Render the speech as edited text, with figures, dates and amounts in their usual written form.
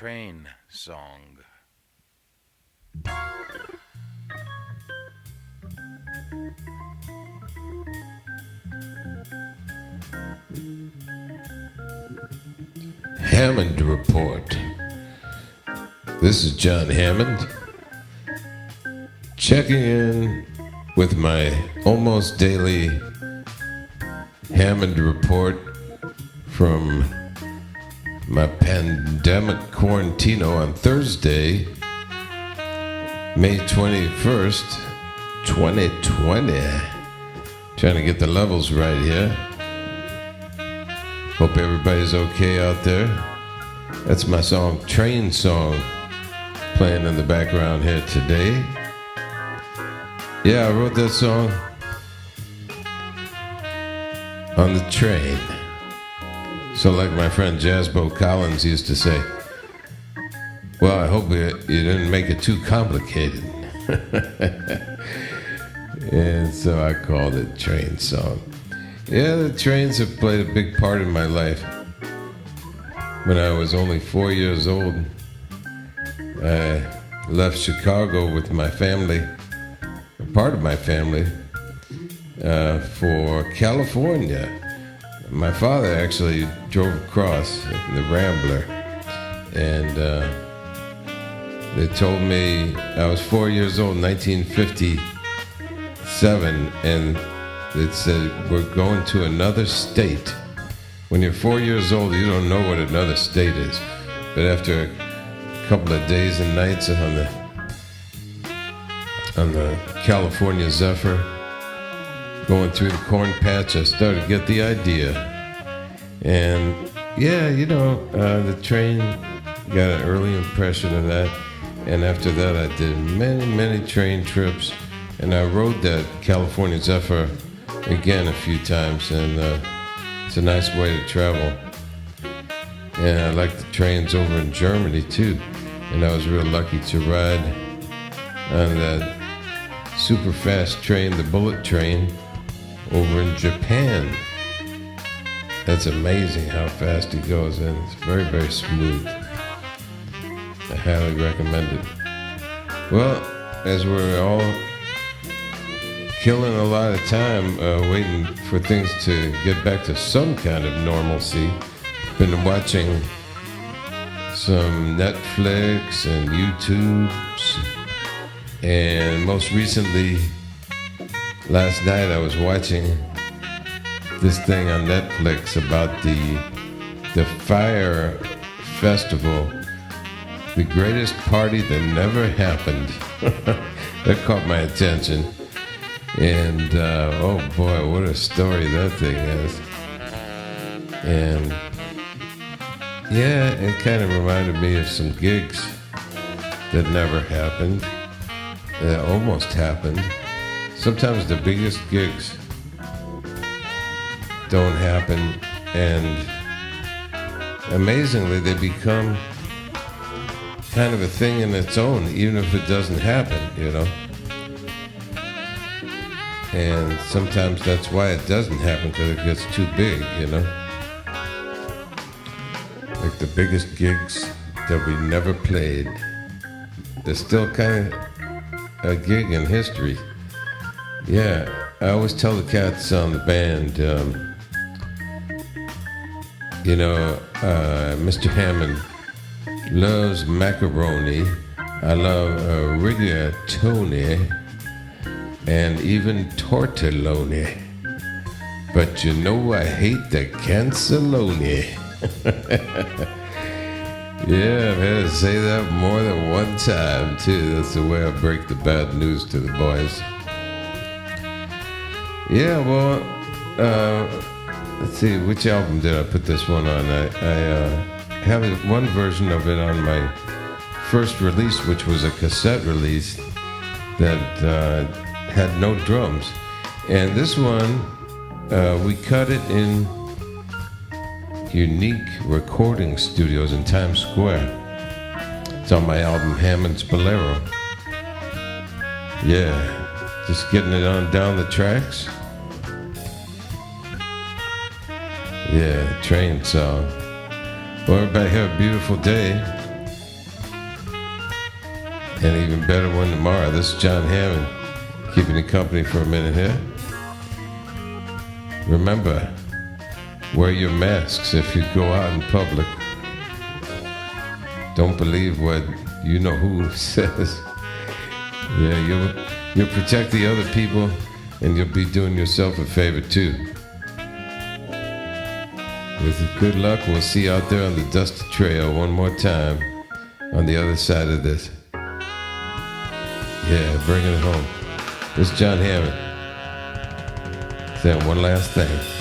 train song. Hammond Report. This is Jon Hammond, checking in with my almost daily Hammond Report from my pandemic Quarantino on Thursday, May 21st, 2020. Trying to get the levels right here. Hope everybody's okay out there. That's my song, Train Song, playing in the background here today. Yeah, I wrote that song on the train. So like my friend Jasbo Collins used to say, well, I hope you didn't make it too complicated. And so I called it Train Song. Yeah, the trains have played a big part in my life. When I was only 4 years old, I left Chicago with my family, part of my family, for California. My father actually drove across in the Rambler, and they told me I was 4 years old, 1957, and they said, we're going to another state. When you're 4 years old, you don't know what another state is. But after a couple of days and nights on the California Zephyr, going through the corn patch, I started to get the idea. And yeah, the train got an early impression of that. And after that, I did many, many train trips. And I rode that California Zephyr again a few times, and it's a nice way to travel. And I like the trains over in Germany too, and I was real lucky to ride on that super fast train, the bullet train, over in Japan. That's amazing how fast it goes, and it's very, very smooth. I highly recommend it. Well, as we're all killing a lot of time waiting for things to get back to some kind of normalcy. Been watching some Netflix and YouTubes, and most recently, last night I was watching this thing on Netflix about the Fire Festival, the greatest party that never happened. That caught my attention. And, oh boy, what a story that thing is. And, yeah, it kind of reminded me of some gigs that never happened, that almost happened. Sometimes the biggest gigs don't happen, and amazingly, they become kind of a thing in its own, even if it doesn't happen, And sometimes that's why it doesn't happen, because it gets too big, Like the biggest gigs that we never played. They're still kind of a gig in history. Yeah, I always tell the cats on the band, Mr. Hammond loves macaroni. I love rigatoni. And even tortelloni. But I hate the canzaloni. Yeah, I've had to say that more than one time, too. That's the way I break the bad news to the boys. Yeah, well, let's see, which album did I put this one on? I have one version of it on my first release, which was a cassette release that had no drums. And this one, we cut it in Unique Recording Studios in Times Square. It's on my album Hammond's Bolero. Yeah, just getting it on down the tracks. Yeah, train song. Well, everybody have a beautiful day. and even better one tomorrow. This is Jon Hammond, keeping you company for a minute here. Remember, wear your masks if you go out in public. Don't believe what you know who says. Yeah, you'll protect the other people, and you'll be doing yourself a favor too. With good luck, we'll see you out there on the dusty trail one more time on the other side of this. Yeah, bring it home. This is Jon Hammond saying one last thing.